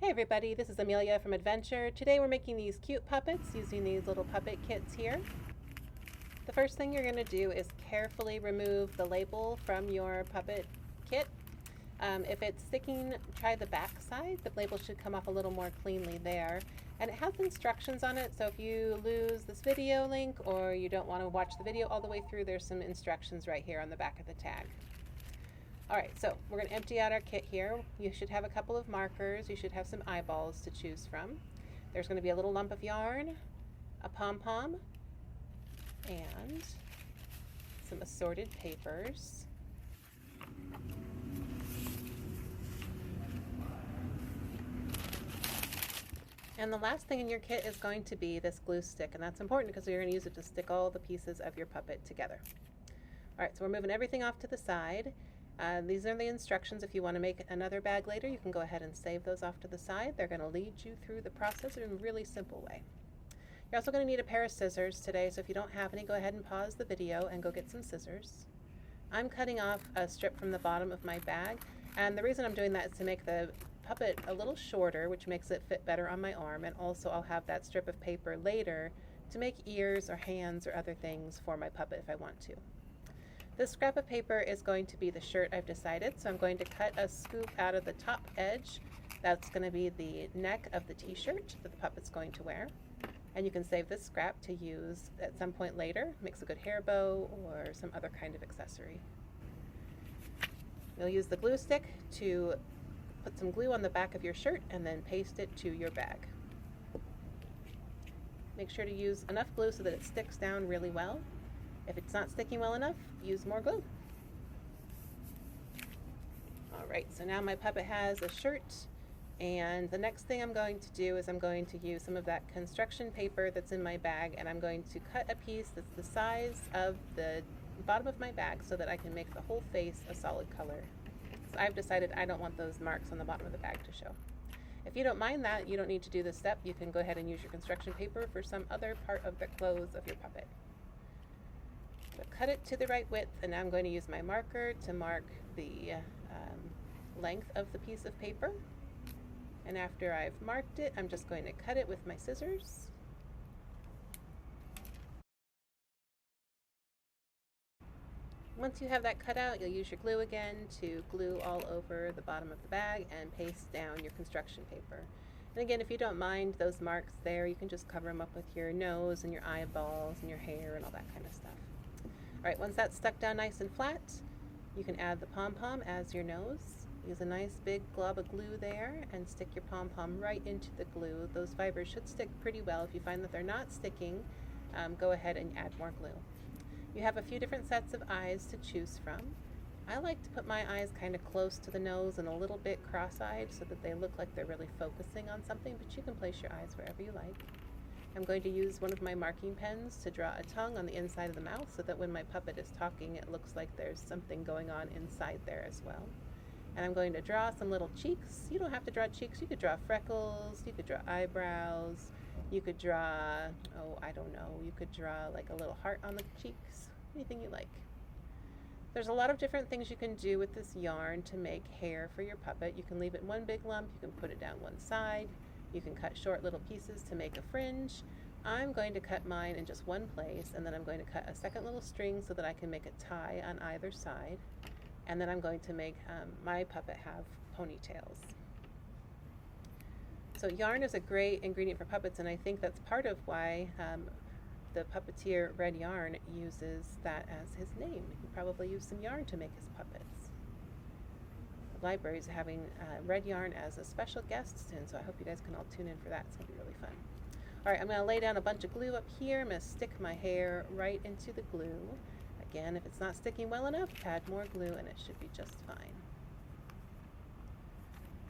Hey everybody, this is Amelia from Adventure. Today we're making these cute puppets using these little puppet kits here. The first thing you're going to do is carefully remove the label from your puppet kit. If it's sticking, try the back side. The label should come off a little more cleanly there. And it has instructions on it, so if you lose this video link or you don't want to watch the video all the way through, there's some instructions right here on the back of the tag. Alright, so we're going to empty out our kit here. You should have a couple of markers. You should have some eyeballs to choose from. There's going to be a little lump of yarn, a pom-pom, and some assorted papers. And the last thing in your kit is going to be this glue stick, and that's important because you're going to use it to stick all the pieces of your puppet together. Alright, so we're moving everything off to the side. These are the instructions. If you want to make another bag later, you can go ahead and save those off to the side. They're going to lead you through the process in a really simple way. You're also going to need a pair of scissors today, so if you don't have any, go ahead and pause the video and go get some scissors. I'm cutting off a strip from the bottom of my bag, and the reason I'm doing that is to make the puppet a little shorter, which makes it fit better on my arm, and also I'll have that strip of paper later to make ears or hands or other things for my puppet if I want to. This scrap of paper is going to be the shirt I've decided, so I'm going to cut a scoop out of the top edge. That's going to be the neck of the t-shirt that the puppet's going to wear. And you can save this scrap to use at some point later. Makes a good hair bow or some other kind of accessory. You'll use the glue stick to put some glue on the back of your shirt and then paste it to your bag. Make sure to use enough glue so that it sticks down really well. If it's not sticking well enough, use more glue. Alright, so now my puppet has a shirt, and the next thing I'm going to do is I'm going to use some of that construction paper that's in my bag, and I'm going to cut a piece that's the size of the bottom of my bag so that I can make the whole face a solid color. So I've decided I don't want those marks on the bottom of the bag to show. If you don't mind that, you don't need to do this step. You can go ahead and use your construction paper for some other part of the clothes of your puppet. So cut it to the right width, and now I'm going to use my marker to mark the length of the piece of paper. And after I've marked it, I'm just going to cut it with my scissors. Once you have that cut out, you'll use your glue again to glue all over the bottom of the bag and paste down your construction paper. And again, if you don't mind those marks there, you can just cover them up with your nose and your eyeballs and your hair and all that kind of stuff. Alright, once that's stuck down nice and flat, you can add the pom-pom as your nose. Use a nice big glob of glue there and stick your pom-pom right into the glue. Those fibers should stick pretty well. If you find that they're not sticking, go ahead and add more glue. You have a few different sets of eyes to choose from. I like to put my eyes kind of close to the nose and a little bit cross-eyed so that they look like they're really focusing on something, but you can place your eyes wherever you like. I'm going to use one of my marking pens to draw a tongue on the inside of the mouth so that when my puppet is talking, it looks like there's something going on inside there as well. And I'm going to draw some little cheeks. You don't have to draw cheeks. You could draw freckles, you could draw eyebrows, you could draw, oh, I don't know, you could draw like a little heart on the cheeks, anything you like. There's a lot of different things you can do with this yarn to make hair for your puppet. You can leave it in one big lump, you can put it down one side. You can cut short little pieces to make a fringe. I'm going to cut mine in just one place, and then I'm going to cut a second little string so that I can make a tie on either side. And then I'm going to make my puppet have ponytails. So yarn is a great ingredient for puppets, and I think that's part of why the puppeteer Red Yarn uses that as his name. He probably used some yarn to make his puppets. Libraries are having Red Yarn as a special guest soon, so I hope you guys can all tune in for that. It's going to be really fun. Alright, I'm going to lay down a bunch of glue up here. I'm going to stick my hair right into the glue. Again, if it's not sticking well enough, add more glue and it should be just fine.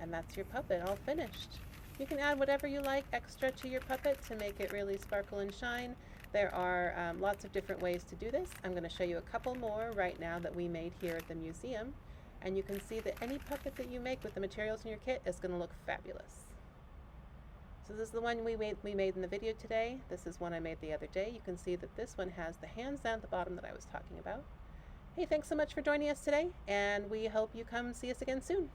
And that's your puppet all finished. You can add whatever you like extra to your puppet to make it really sparkle and shine. There are lots of different ways to do this. I'm going to show you a couple more right now that we made here at the museum. And you can see that any puppet that you make with the materials in your kit is going to look fabulous. So this is the one we made in the video today. This is one I made the other day. You can see that this one has the hands down at the bottom that I was talking about. Hey, thanks so much for joining us today, and we hope you come see us again soon.